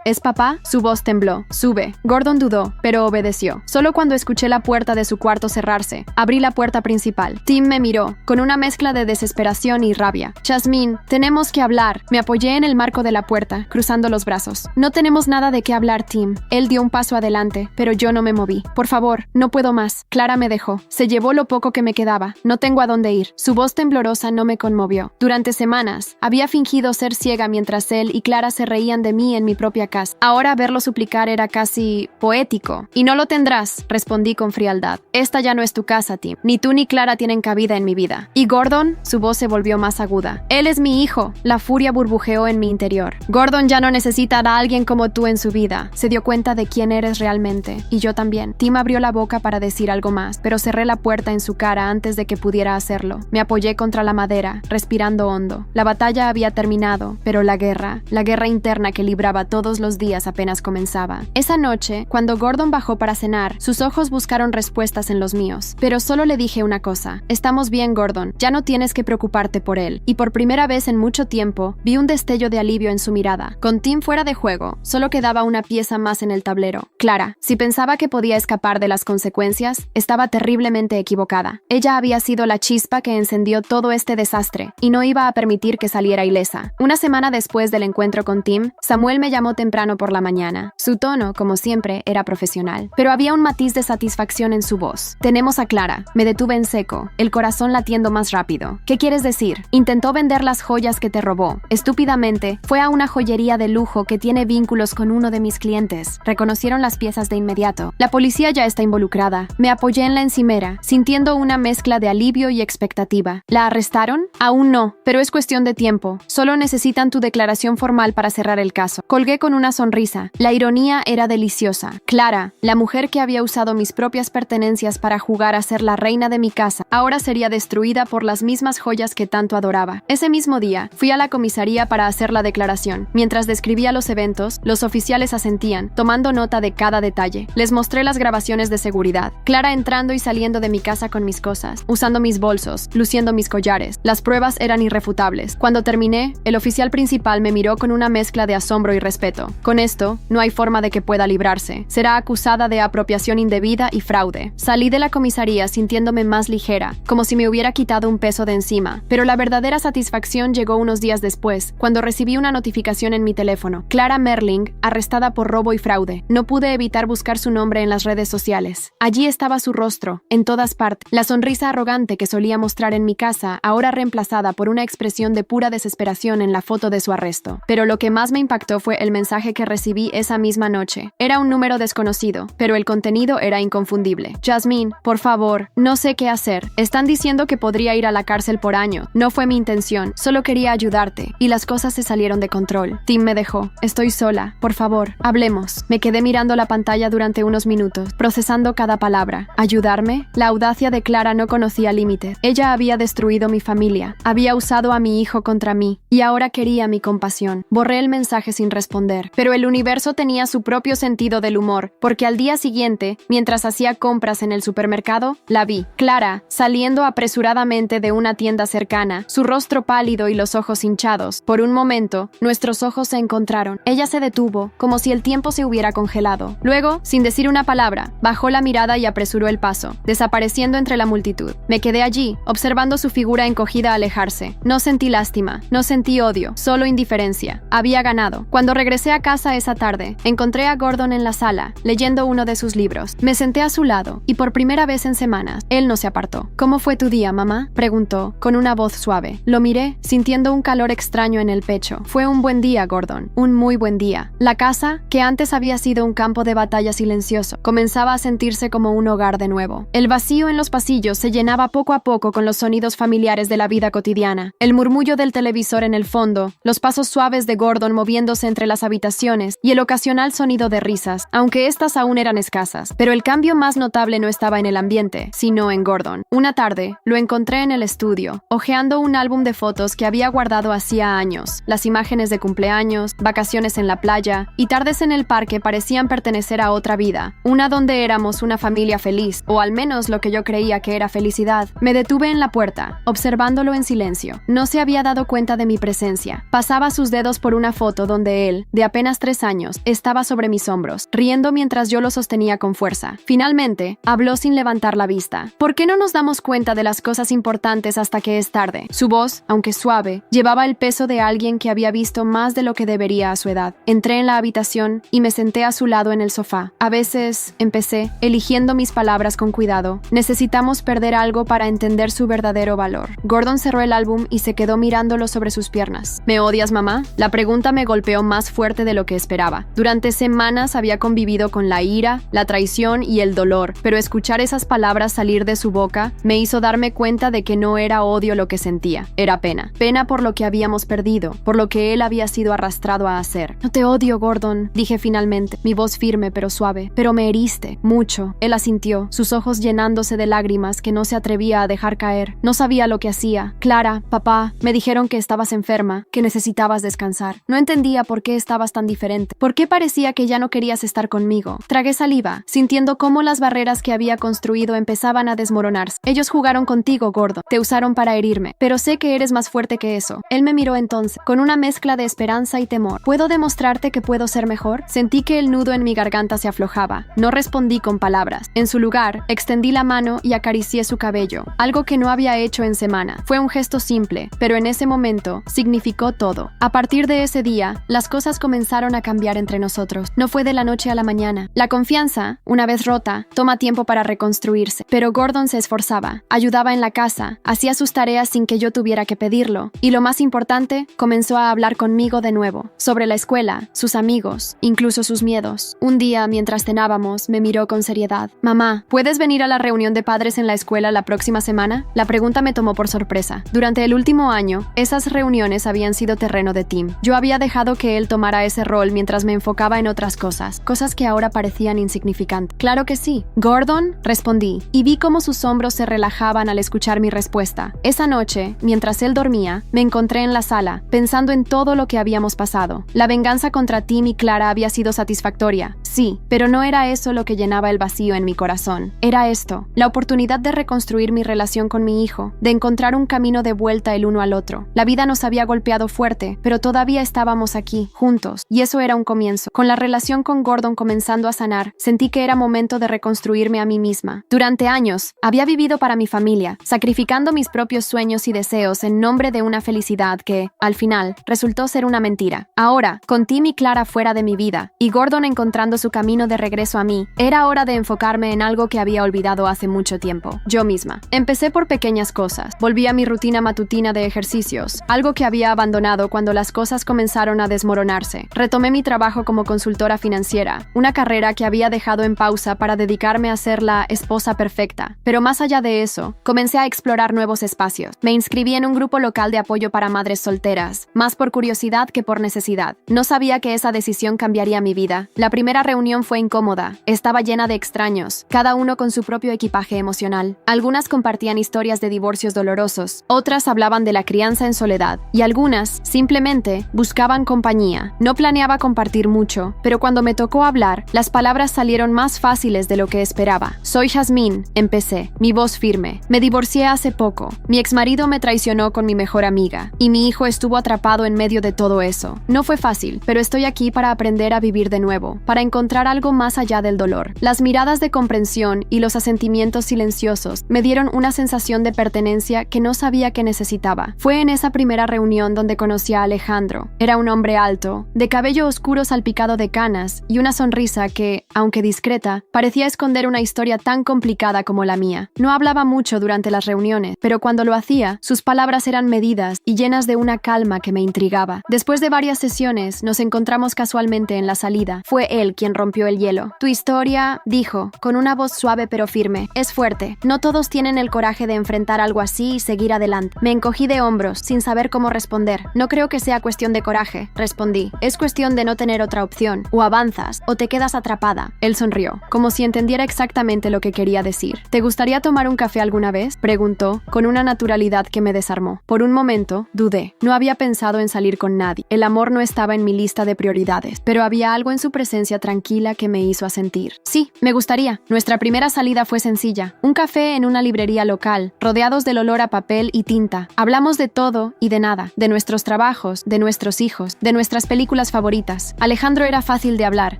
¿Es papá? Su voz tembló. Sube. Gordon dudó, pero obedeció. Solo cuando escuché la puerta de su cuarto cerrarse, abrí la puerta principal. Tim me miró, con una mezcla de desesperación y rabia. Jasmine, tenemos que hablar. Me apoyé en el marco de la puerta, cruzando los brazos. No tenemos nada de qué hablar, Tim. Él dio un paso adelante, pero yo no me moví. Por favor, no puedo más. Clara me dejó. Se llevó lo poco que me quedaba. No tengo a dónde ir. Su voz temblorosa no me conmovió. Durante semanas, había fingido ser ciega mientras él y Clara se reían de mí en mi propia casa. Ahora verlo suplicar era casi poético. Y no lo tendrás, respondí con frialdad. Esta ya no es tu casa, Tim. Ni tú ni Clara tienen cabida en mi vida. ¿Y Gordon? Su voz se volvió más aguda. Él es mi hijo. La furia burbujeó en mi interior. Gordon ya no necesita a alguien como tú en su vida. Se dio cuenta de quién eres realmente. Y yo también. Tim abrió la boca para decir algo más, pero cerré la puerta en su cara antes de que pudiera hacerlo. Me apoyé contra la madera, respirando hondo. La batalla había terminado, pero la guerra interna que libraba todos los días apenas comenzaba. Esa noche, cuando Gordon bajó para cenar, sus ojos buscaron respuestas en los míos. Pero solo le dije una cosa. Estamos bien, Gordon. Ya no tienes que preocuparte por él. Y por primera vez en mucho tiempo, vi un destello de alivio en su mirada. Con Tim fuera de juego, solo quedaba una pieza más en el tablero. Clara, si pensaba que podía escapar de las consecuencias, estaba terriblemente equivocada. Ella había sido la chispa que encendió todo este desastre, y no iba a permitir que saliera ilesa. Una semana después del encuentro con Tim, Samuel me llamó temprano por la mañana. Su tono, como siempre, era profesional, pero había un matiz de satisfacción en su voz. Tenemos a Clara. Me detuve en seco, el corazón latiendo más rápido. ¿Qué quieres decir? Intentó vender las joyas que te robó. Estúpidamente, fue a una joyería de lujo que tiene vínculos con uno de mis clientes. Reconocieron las piezas de inmediato. La policía ya está involucrada. Me apoyé en la encimera, sintiendo una mezcla de alivio y expectativa. ¿La arrestaron? Aún no, pero es cuestión de tiempo. Solo necesitan tu declaración formal para cerrar el caso. Colgué con una sonrisa. La ironía era deliciosa. Clara, la mujer que había usado mis propias pertenencias para jugar a ser la reina de mi casa, ahora sería destruida por las mismas joyas que tanto adoraba. Ese mismo día, fui a la comisaría para hacer la declaración. Mientras describía los eventos, los oficiales asentían, tomando nota de cada detalle. Les mostré las grabaciones de seguridad. Clara entrando y saliendo de mi casa con mis cosas, usando mis bolsos, luciendo mis collares. Las pruebas eran irrefutables. Cuando terminé, el oficial principal me miró con una mezcla de asombro y respeto. Con esto, no hay forma de que pueda librarse. Será acusada de apropiación indebida y fraude. Salí de la comisaría sintiéndome más ligera, como si me hubiera quitado un peso de encima. Pero la verdadera satisfacción llegó unos días después, cuando recibí una notificación en mi teléfono. Clara Merling, arrestada por robo y fraude. No pude evitar buscar su nombre en las redes sociales. Allí estaba su rostro, en todas partes. La sonrisa arrogante que solía mostrar en mi casa, ahora reemplazada por una expresión de pura desesperación en la foto de su arresto. Pero lo que más me impactó fue el mensaje que recibí esa misma noche. Era un número desconocido, pero el contenido era inconfundible. Jasmine, por favor, no sé qué hacer. Están diciendo que podría ir a la cárcel por año. No fue mi intención, solo quería ayudarte. Y las cosas se salieron de control. Tim me dejó. Estoy sola. Por favor, hablemos. Me quedé mirando la pantalla durante unos minutos, procesando cada palabra. ¿Ayudarme? La audacia de Clara no conocía límites. Ella había destruido mi familia. Había usado a mi hijo contra mí. Y ahora quería mi compasión. Borré el mensaje sin responder. Pero el universo tenía su propio sentido sentido del humor, porque al día siguiente, mientras hacía compras en el supermercado, la vi, Clara, saliendo apresuradamente de una tienda cercana, su rostro pálido y los ojos hinchados. Por un momento, nuestros ojos se encontraron. Ella se detuvo, como si el tiempo se hubiera congelado. Luego, sin decir una palabra, bajó la mirada y apresuró el paso, desapareciendo entre la multitud. Me quedé allí, observando su figura encogida alejarse. No sentí lástima, no sentí odio, solo indiferencia. Había ganado. Cuando regresé a casa esa tarde, encontré a Gordon en la sala, leyendo uno de sus libros. Me senté a su lado, y por primera vez en semanas, él no se apartó. ¿Cómo fue tu día, mamá?, preguntó, con una voz suave. Lo miré, sintiendo un calor extraño en el pecho. Fue un buen día, Gordon, un muy buen día. La casa, que antes había sido un campo de batalla silencioso, comenzaba a sentirse como un hogar de nuevo. El vacío en los pasillos se llenaba poco a poco con los sonidos familiares de la vida cotidiana. El murmullo del televisor en el fondo, los pasos suaves de Gordon moviéndose entre las habitaciones y el ocasional sonido de risas, aunque estas aún eran escasas. Pero el cambio más notable no estaba en el ambiente, sino en Gordon. Una tarde, lo encontré en el estudio, hojeando un álbum de fotos que había guardado hacía años. Las imágenes de cumpleaños, vacaciones en la playa y tardes en el parque parecían pertenecer a otra vida, una donde éramos una familia feliz, o al menos lo que yo creía que era felicidad. Me detuve en la puerta, observándolo en silencio. No se había dado cuenta de mi presencia. Pasaba sus dedos por una foto donde él, de apenas 3 años, estaba sobre mis hombros, riendo mientras yo lo sostenía con fuerza. Finalmente, habló sin levantar la vista. ¿Por qué no nos damos cuenta de las cosas importantes hasta que es tarde? Su voz, aunque suave, llevaba el peso de alguien que había visto más de lo que debería a su edad. Entré en la habitación y me senté a su lado en el sofá. A veces, empecé, eligiendo mis palabras con cuidado, necesitamos perder algo para entender su verdadero valor. Gordon cerró el álbum y se quedó mirándolo sobre sus piernas. ¿Me odias, mamá? La pregunta me golpeó más fuerte de lo que esperaba. Durante semanas había convivido con la ira, la traición y el dolor, pero escuchar esas palabras salir de su boca me hizo darme cuenta de que no era odio lo que sentía, era pena. Pena por lo que habíamos perdido, por lo que él había sido arrastrado a hacer. No te odio, Gordon, dije finalmente, mi voz firme pero suave. Pero me heriste, mucho. Él asintió, sus ojos llenándose de lágrimas que no se atrevía a dejar caer. No sabía lo que hacía. Clara, papá, me dijeron que estabas enferma, que necesitabas descansar. No entendía por qué estabas tan diferente. ¿Por qué parecía que ya no querías estar conmigo? Tragué saliva, sintiendo cómo las barreras que había construido empezaban a desmoronarse. Ellos jugaron contigo, Gordon. Te usaron para herirme. Pero sé que eres más fuerte que eso. Él me miró entonces, con una mezcla de esperanza y temor. ¿Puedo demostrarte que puedo ser mejor? Sentí que el nudo en mi garganta se aflojaba. No respondí con palabras. En su lugar, extendí la mano y acaricié su cabello, algo que no había hecho en semanas. Fue un gesto simple, pero en ese momento significó todo. A partir de ese día, las cosas comenzaron a cambiar entre nosotros. No fue de la noche a la mañana. La confianza, una vez rota, toma tiempo para reconstruirse. Pero Gordon se esforzaba, ayudaba en la casa, hacía sus tareas sin que yo tuviera que pedirlo. Y lo más importante, comenzó a hablar conmigo de nuevo, sobre la escuela, sus amigos, incluso sus miedos. Un día, mientras cenábamos, me miró con seriedad. Mamá, ¿puedes venir a la reunión de padres en la escuela la próxima semana? La pregunta me tomó por sorpresa. Durante el último año, esas reuniones habían sido terreno de Tim. Yo había dejado que él tomara ese rol mientras me enfocaba en otras cosas que ahora parecían insignificantes. Claro que sí. Gordon, respondí, y vi cómo sus hombros se relajaban al escuchar mi respuesta. Esa noche, mientras él dormía, me encontré en la sala, pensando en todo lo que habíamos pasado. La venganza contra Tim y Clara había sido satisfactoria, sí, pero no era eso lo que llenaba el vacío en mi corazón. Era esto, la oportunidad de reconstruir mi relación con mi hijo, de encontrar un camino de vuelta el uno al otro. La vida nos había golpeado fuerte, pero todavía estábamos aquí, juntos, y eso era un comienzo. Con la relación con Gordon comenzando a sanar, sentí que era momento de reconstruirme a mí misma. Durante años, había vivido para mi familia, sacrificando mis propios sueños y deseos en nombre de una felicidad que, al final, resultó ser una mentira. Ahora, con Tim y Clara fuera de mi vida, y Gordon encontrando su camino de regreso a mí, era hora de enfocarme en algo que había olvidado hace mucho tiempo, yo misma. Empecé por pequeñas cosas. Volví a mi rutina matutina de ejercicios, algo que había abandonado cuando las cosas comenzaron a desmoronarse. Retomé mi trabajo como consultora financiera, una carrera que había dejado en pausa para dedicarme a ser la esposa perfecta. Pero más allá de eso, comencé a explorar nuevos espacios. Me inscribí en un grupo local de apoyo para madres solteras, más por curiosidad que por necesidad. No sabía que esa decisión cambiaría mi vida. La primera reunión fue incómoda. Estaba llena de extraños, cada uno con su propio equipaje emocional. Algunas compartían historias de divorcios dolorosos, otras hablaban de la crianza en soledad, y algunas, simplemente, buscaban compañía. No planeaba compartir mucho, pero cuando Cuando me tocó hablar, las palabras salieron más fáciles de lo que esperaba. Soy Jasmine, empecé, mi voz firme. Me divorcié hace poco. Mi exmarido me traicionó con mi mejor amiga, y mi hijo estuvo atrapado en medio de todo eso. No fue fácil, pero estoy aquí para aprender a vivir de nuevo, para encontrar algo más allá del dolor. Las miradas de comprensión y los asentimientos silenciosos me dieron una sensación de pertenencia que no sabía que necesitaba. Fue en esa primera reunión donde conocí a Alejandro. Era un hombre alto, de cabello oscuro salpicado de canas y una sonrisa que, aunque discreta, parecía esconder una historia tan complicada como la mía. No hablaba mucho durante las reuniones, pero cuando lo hacía, sus palabras eran medidas y llenas de una calma que me intrigaba. Después de varias sesiones, nos encontramos casualmente en la salida. Fue él quien rompió el hielo. Tu historia, dijo, con una voz suave pero firme, es fuerte. No todos tienen el coraje de enfrentar algo así y seguir adelante. Me encogí de hombros, sin saber cómo responder. No creo que sea cuestión de coraje, respondí. Es cuestión de no tener otra opción. O avanzas, o te quedas atrapada. Él sonrió, como si entendiera exactamente lo que quería decir. ¿Te gustaría tomar un café alguna vez?, preguntó, con una naturalidad que me desarmó. Por un momento, dudé. No había pensado en salir con nadie. El amor no estaba en mi lista de prioridades, pero había algo en su presencia tranquila que me hizo asentir. Sí, me gustaría. Nuestra primera salida fue sencilla. Un café en una librería local, rodeados del olor a papel y tinta. Hablamos de todo y de nada, de nuestros trabajos, de nuestros hijos, de nuestras películas favoritas. Alejandro era fácil de hablar,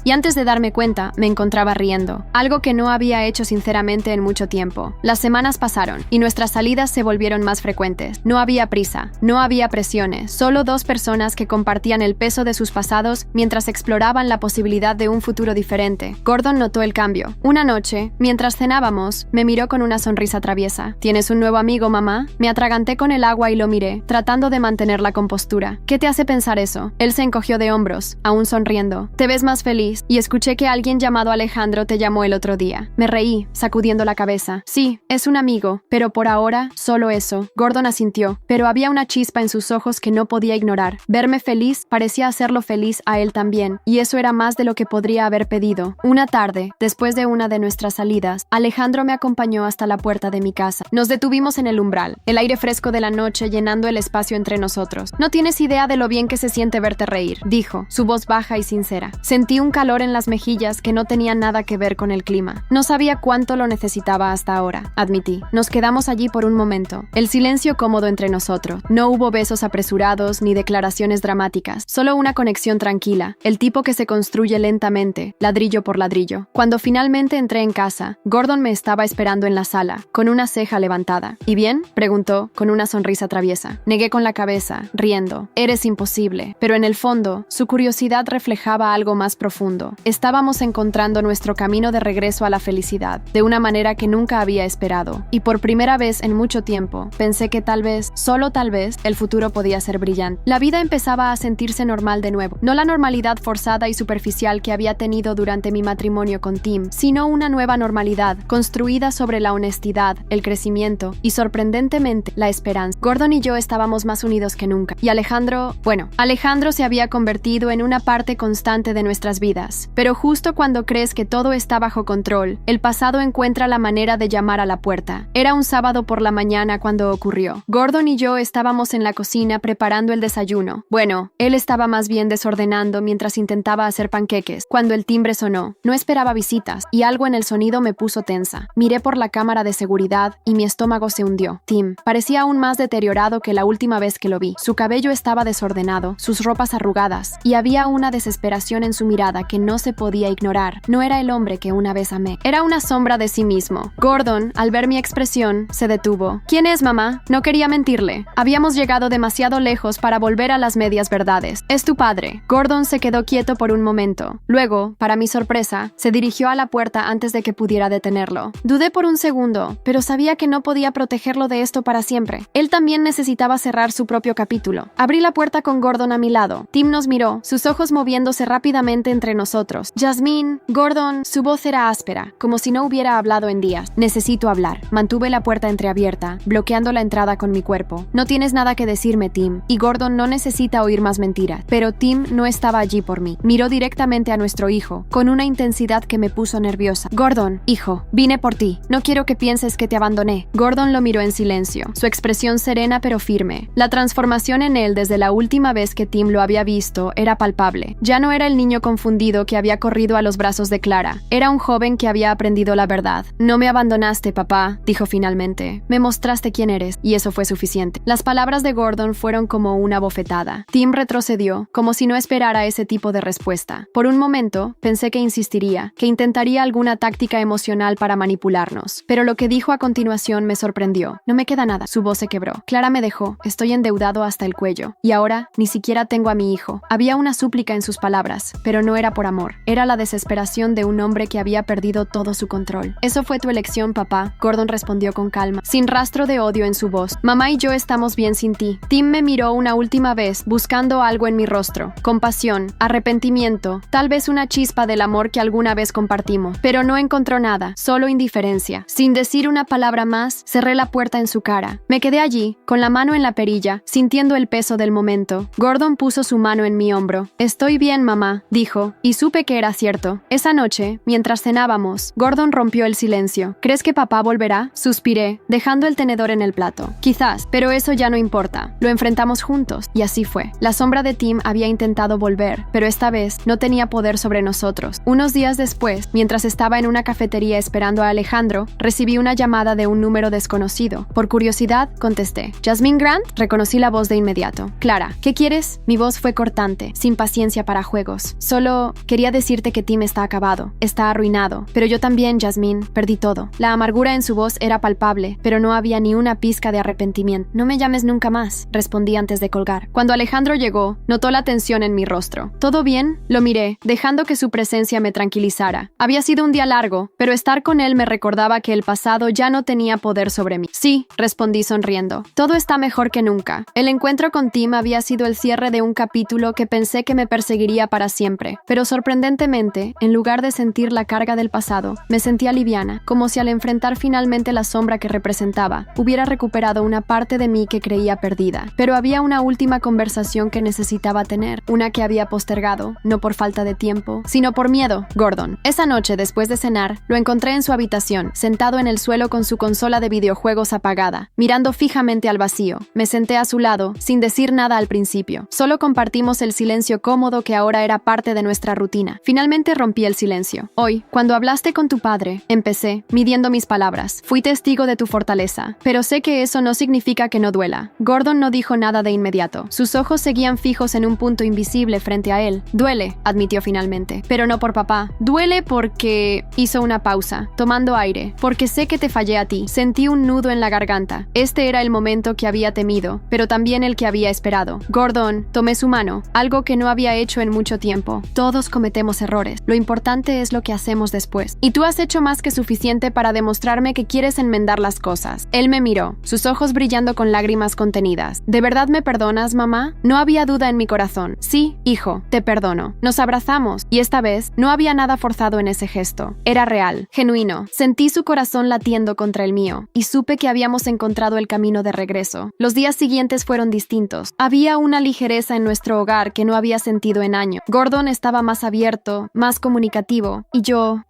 y antes de darme cuenta, me encontraba riendo, algo que no había hecho sinceramente en mucho tiempo. Las semanas pasaron, y nuestras salidas se volvieron más frecuentes. No había prisa, no había presiones, solo dos personas que compartían el peso de sus pasados mientras exploraban la posibilidad de un futuro diferente. Gordon notó el cambio. Una noche, mientras cenábamos, me miró con una sonrisa traviesa. ¿Tienes un nuevo amigo, mamá? Me atraganté con el agua y lo miré, tratando de mantener la compostura. ¿Qué te hace pensar eso? Él se encogió de hombros, aún sonriendo. Te ves más feliz, y escuché que alguien llamado Alejandro te llamó el otro día. Me reí, sacudiendo la cabeza. Sí, es un amigo, pero por ahora, solo eso. Gordon asintió, pero había una chispa en sus ojos que no podía ignorar. Verme feliz parecía hacerlo feliz a él también, y eso era más de lo que podría haber pedido. Una tarde, después de una de nuestras salidas, Alejandro me acompañó hasta la puerta de mi casa. Nos detuvimos en el umbral, el aire fresco de la noche llenando el espacio entre nosotros. No tienes idea de lo bien que se siente verte reír, dijo, su voz baja y sincera. Sentí un calor en las mejillas que no tenía nada que ver con el clima. No sabía cuánto lo necesitaba hasta ahora, admití. Nos quedamos allí por un momento, el silencio cómodo entre nosotros. No hubo besos apresurados ni declaraciones dramáticas, solo una conexión tranquila, el tipo que se construye lentamente, ladrillo por ladrillo. Cuando finalmente entré en casa, Gordon me estaba esperando en la sala, con una ceja levantada. ¿Y bien?, preguntó, con una sonrisa traviesa. Negué con la cabeza, riendo. Eres imposible. Pero en el fondo, su curiosidad reflejaba algo más profundo. Estábamos encontrando nuestro camino de regreso a la felicidad, de una manera que nunca había esperado. Y por primera vez en mucho tiempo, pensé que tal vez, solo tal vez, el futuro podía ser brillante. La vida empezaba a sentirse normal de nuevo. No la normalidad forzada y superficial que había tenido durante mi matrimonio con Tim, sino una nueva normalidad, construida sobre la honestidad, el crecimiento y, sorprendentemente, la esperanza. Gordon y yo estábamos más unidos que nunca. Y Alejandro se había convertido en una parte constante de nuestras vidas. Pero justo cuando crees que todo está bajo control, el pasado encuentra la manera de llamar a la puerta. Era un sábado por la mañana cuando ocurrió. Gordon y yo estábamos en la cocina preparando el desayuno. Bueno, él estaba más bien desordenando mientras intentaba hacer panqueques, cuando el timbre sonó. No esperaba visitas, y algo en el sonido me puso tensa. Miré por la cámara de seguridad y mi estómago se hundió. Tim parecía aún más deteriorado que la última vez que lo vi. Su cabello estaba desordenado, sus ropas arrugadas, y había una desesperación en su mirada que no se podía ignorar. No era el hombre que una vez amé. Era una sombra de sí mismo. Gordon, al ver mi expresión, se detuvo. ¿Quién es, mamá? No quería mentirle. Habíamos llegado demasiado lejos para volver a las medias verdades. Es tu padre. Gordon se quedó quieto por un momento. Luego, para mi sorpresa, se dirigió a la puerta antes de que pudiera detenerlo. Dudé por un segundo, pero sabía que no podía protegerlo de esto para siempre. Él también necesitaba cerrar su propio capítulo. Abrí la puerta con Gordon a mi lado. Tim nos miró, sus ojos moviéndose rápidamente entre nosotros. Jasmine, Gordon, su voz era áspera, como si no hubiera hablado en días. Necesito hablar. Mantuve la puerta entreabierta, bloqueando la entrada con mi cuerpo. No tienes nada que decirme, Tim, y Gordon no necesita oír más mentiras. Pero Tim no estaba allí por mí. Miró directamente a nuestro hijo, con una intensidad que me puso nerviosa. Gordon, hijo, vine por ti. No quiero que pienses que te abandoné. Gordon lo miró en silencio, su expresión serena pero firme. La transformación en él desde la última vez que Tim lo había visto era palpable. Ya no era el niño confundido que había corrido a los brazos de Clara. Era un joven que había aprendido la verdad. «No me abandonaste, papá», dijo finalmente. «Me mostraste quién eres, y eso fue suficiente». Las palabras de Gordon fueron como una bofetada. Tim retrocedió, como si no esperara ese tipo de respuesta. Por un momento, pensé que insistiría, que intentaría alguna táctica emocional para manipularnos. Pero lo que dijo a continuación me sorprendió. «No me queda nada». Su voz se quebró. «Clara me dejó. Estoy endeudado hasta el cuello. Y ahora, ni siquiera tengo a mi hijo». Había una súplica en sus palabras, pero no era por amor. Era la desesperación de un hombre que había perdido todo su control. «Eso fue tu elección, papá», Gordon respondió con calma, sin rastro de odio en su voz. «Mamá y yo estamos bien sin ti». Tim me miró una última vez, buscando algo en mi rostro. Compasión, arrepentimiento, tal vez una chispa del amor que alguna vez compartimos. Pero no encontró nada, solo indiferencia. Sin decir una palabra más, cerré la puerta en su cara. Me quedé allí, con la mano en la perilla, sintiendo el peso del momento. Gordon puso su mano en mi hombro. «Estoy bien, mamá», dijo, y supe que era cierto. Esa noche, mientras cenábamos, Gordon rompió el silencio. «¿Crees que papá volverá?», suspiré, dejando el tenedor en el plato. «Quizás, pero eso ya no importa. Lo enfrentamos juntos». Y así fue. La sombra de Tim había intentado volver, pero esta vez no tenía poder sobre nosotros. Unos días después, mientras estaba en una cafetería esperando a Alejandro, recibí una llamada de un número desconocido. Por curiosidad, contesté. «¿Jasmine Grant?». Reconocí la voz de inmediato. «Clara, ¿qué quieres?». Mi voz fue cortante, sin paciencia para juegos. «Solo quería decirte que Tim está acabado, está arruinado. Pero yo también, Jasmine, perdí todo». La amargura en su voz era palpable, pero no había ni una pizca de arrepentimiento. «No me llames nunca más», respondí antes de colgar. Cuando Alejandro llegó, notó la tensión en mi rostro. «¿Todo bien?». Lo miré, dejando que su presencia me tranquilizara. Había sido un día largo, pero estar con él me recordaba que el pasado ya no tenía poder sobre mí. «Sí», respondí sonriendo. «Todo está mejor que nunca». El encuentro con Tim había sido el cierre de un capítulo que pensé que me perseguiría para siempre. Pero sorprendentemente, en lugar de sentir la carga del pasado, me sentía liviana, como si al enfrentar finalmente la sombra que representaba, hubiera recuperado una parte de mí que creía perdida. Pero había una última conversación que necesitaba tener, una que había postergado, no por falta de tiempo, sino por miedo. Gordon. Esa noche, después de cenar, lo encontré en su habitación, sentado en el suelo con su consola de videojuegos apagada, mirando fijamente al vacío. Me senté a su lado, sin decir nada al principio. Solo compartimos el silencio cómodo que ahora era parte de nuestra rutina. Finalmente rompí el silencio. «Hoy, cuando hablaste con tu padre», empecé, midiendo mis palabras. «Fui testigo de tu fortaleza, pero sé que eso no significa que no duela». Gordon no dijo nada de inmediato. Sus ojos seguían fijos en un punto invisible frente a él. «Duele», admitió finalmente, «pero no por papá. Duele porque...». Hizo una pausa, tomando aire. «Porque sé que te fallé a ti». Sentí un nudo en la garganta. Este era el momento que había temido, pero también el que había esperado. «Gordon», tomé su mano, algo que no había hecho en mucho tiempo. «Todos cometemos errores. Lo importante es lo que hacemos después. Y tú has hecho más que suficiente para demostrarme que quieres enmendar las cosas». Él me miró, sus ojos brillando con lágrimas contenidas. «¿De verdad me perdonas, mamá?». No había duda en mi corazón. «Sí, hijo, te perdono». Nos abrazamos, y esta vez no había nada forzado en ese gesto. Era real, genuino. Sentí su corazón latiendo contra el mío, y supe que habíamos encontrado el camino de regreso. Los días siguientes fueron distintos. Había una ligereza en nuestro hogar que no había sentido en años. Gordon estaba más abierto, más comunicativo, y yo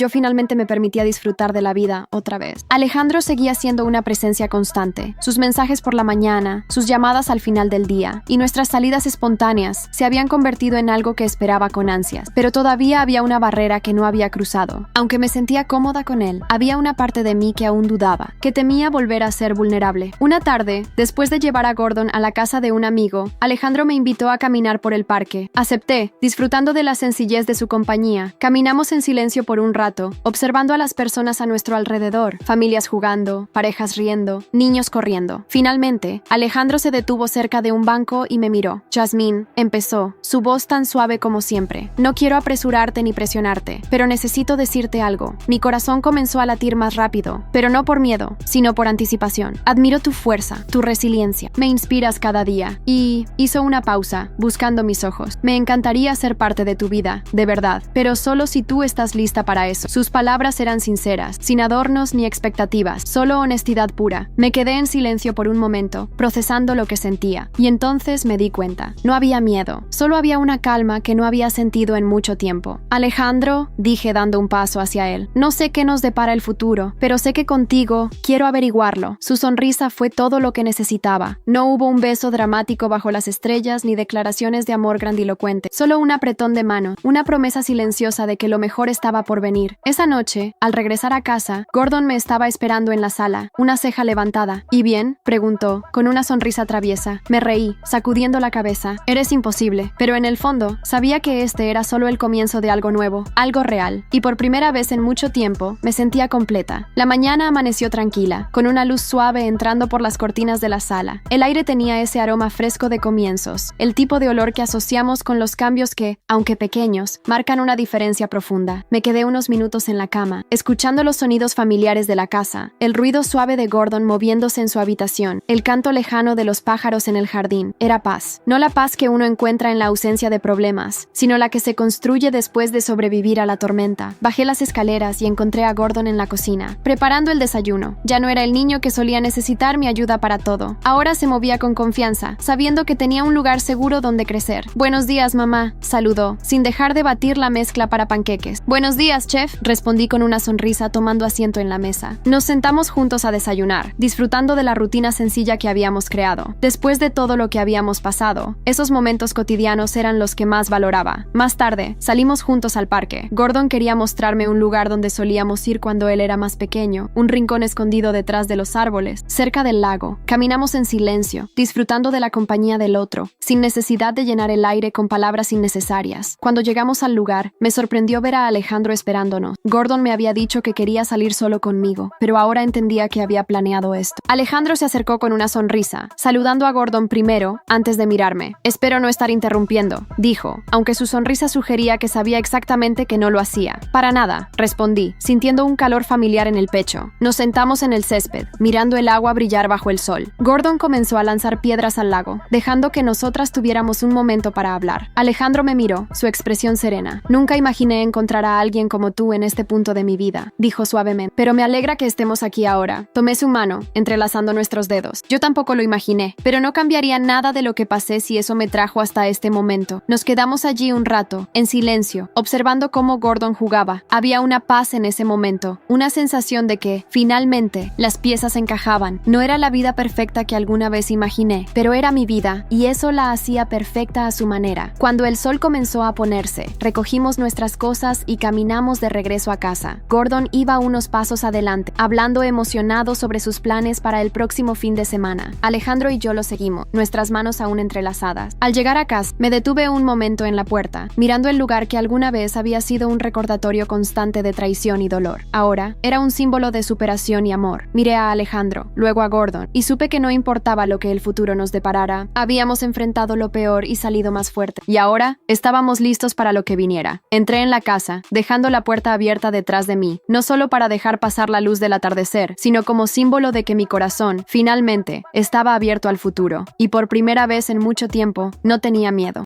finalmente me permitía disfrutar de la vida otra vez. Alejandro seguía siendo una presencia constante. Sus mensajes por la mañana, sus llamadas al final del día, y nuestras salidas espontáneas se habían convertido en algo que esperaba con ansias. Pero todavía había una barrera que no había cruzado. Aunque me sentía cómoda con él, había una parte de mí que aún dudaba, que temía volver a ser vulnerable. Una tarde, después de llevar a Gordon a la casa de un amigo, Alejandro me invitó a caminar por el parque. Acepté, disfrutando de la sencillez de su compañía. Caminamos en silencio por un rato, observando a las personas a nuestro alrededor, familias jugando, parejas riendo, niños corriendo. Finalmente, Alejandro se detuvo cerca de un banco y me miró. «Jasmine», empezó, su voz tan suave como siempre. «No quiero apresurarte ni presionarte, pero necesito decirte algo». Mi corazón comenzó a latir más rápido, pero no por miedo, sino por anticipación. «Admiro tu fuerza, tu resiliencia. Me inspiras cada día». Y hizo una pausa, buscando mis ojos. «Me encantaría ser parte de tu vida, de verdad, pero solo si tú estás lista para eso». Sus palabras eran sinceras, sin adornos ni expectativas, solo honestidad pura. Me quedé en silencio por un momento, procesando lo que sentía, y entonces me di cuenta. No había miedo, solo había una calma que no había sentido en mucho tiempo. «Alejandro», dije dando un paso hacia él, «no sé qué nos depara el futuro, pero sé que contigo quiero averiguarlo». Su sonrisa fue todo lo que necesitaba. No hubo un beso dramático bajo las estrellas ni declaraciones de amor grandilocuentes, solo una apretón de mano, una promesa silenciosa de que lo mejor estaba por venir. Esa noche, al regresar a casa, Gordon me estaba esperando en la sala, una ceja levantada. ¿Y bien?, preguntó, con una sonrisa traviesa. Me reí, sacudiendo la cabeza. Eres imposible. Pero en el fondo, sabía que este era solo el comienzo de algo nuevo, algo real. Y por primera vez en mucho tiempo, me sentía completa. La mañana amaneció tranquila, con una luz suave entrando por las cortinas de la sala. El aire tenía ese aroma fresco de comienzos, el tipo de olor que asociamos con los cambios que, aunque pequeños, marcan una diferencia profunda. Me quedé unos minutos en la cama, escuchando los sonidos familiares de la casa, el ruido suave de Gordon moviéndose en su habitación, el canto lejano de los pájaros en el jardín. Era paz. No la paz que uno encuentra en la ausencia de problemas, sino la que se construye después de sobrevivir a la tormenta. Bajé las escaleras y encontré a Gordon en la cocina, preparando el desayuno. Ya no era el niño que solía necesitar mi ayuda para todo. Ahora se movía con confianza, sabiendo que tenía un lugar seguro donde crecer. Buenos días, mamá, saludó, sin dejar de batir la mezcla para panqueques. Buenos días, chef, respondí con una sonrisa tomando asiento en la mesa. Nos sentamos juntos a desayunar, disfrutando de la rutina sencilla que habíamos creado. Después de todo lo que habíamos pasado, esos momentos cotidianos eran los que más valoraba. Más tarde, salimos juntos al parque. Gordon quería mostrarme un lugar donde solíamos ir cuando él era más pequeño, un rincón escondido detrás de los árboles, cerca del lago. Caminamos en silencio, disfrutando de la compañía del otro, sin necesidad de llenar el aire con palabras innecesarias. Cuando llegamos al lugar, me sorprendió ver a Alejandro esperándonos. Gordon me había dicho que quería salir solo conmigo, pero ahora entendía que había planeado esto. Alejandro se acercó con una sonrisa, saludando a Gordon primero, antes de mirarme. Espero no estar interrumpiendo, dijo, aunque su sonrisa sugería que sabía exactamente que no lo hacía. Para nada, respondí, sintiendo un calor familiar en el pecho. Nos sentamos en el césped, mirando el agua brillar bajo el sol. Gordon comenzó a lanzar piedras al lago, dejando que nosotras tuviéramos un momento para hablar. Alejandro me miró, su expresión serena. Nunca imaginé encontrar a alguien como tú en este punto de mi vida, dijo suavemente. Pero me alegra que estemos aquí ahora. Tomé su mano, entrelazando nuestros dedos. Yo tampoco lo imaginé, pero no cambiaría nada de lo que pasé si eso me trajo hasta este momento. Nos quedamos allí un rato, en silencio, observando cómo Gordon jugaba. Había una paz en ese momento, una sensación de que, finalmente, las piezas encajaban. No era la vida perfecta que alguna vez imaginé, pero era mi vida, y eso la hacía perfecta a su manera. Cuando el sol comenzó a ponerse, recogimos nuestras cosas y caminamos de regreso a casa. Gordon iba unos pasos adelante, hablando emocionado sobre sus planes para el próximo fin de semana. Alejandro y yo lo seguimos, nuestras manos aún entrelazadas. Al llegar a casa, me detuve un momento en la puerta, mirando el lugar que alguna vez había sido un recordatorio constante de traición y dolor. Ahora, era un símbolo de superación y amor. Miré a Alejandro, luego a Gordon, y supe que no importaba lo que el futuro nos deparara. Habíamos enfrentado lo peor y salido más fuerte. Y ahora, estábamos listos para lo que viniera. Entré en la casa, dejando la puerta abierta detrás de mí, no solo para dejar pasar la luz del atardecer, sino como símbolo de que mi corazón, finalmente, estaba abierto al futuro. Y por primera vez en mucho tiempo, no tenía miedo.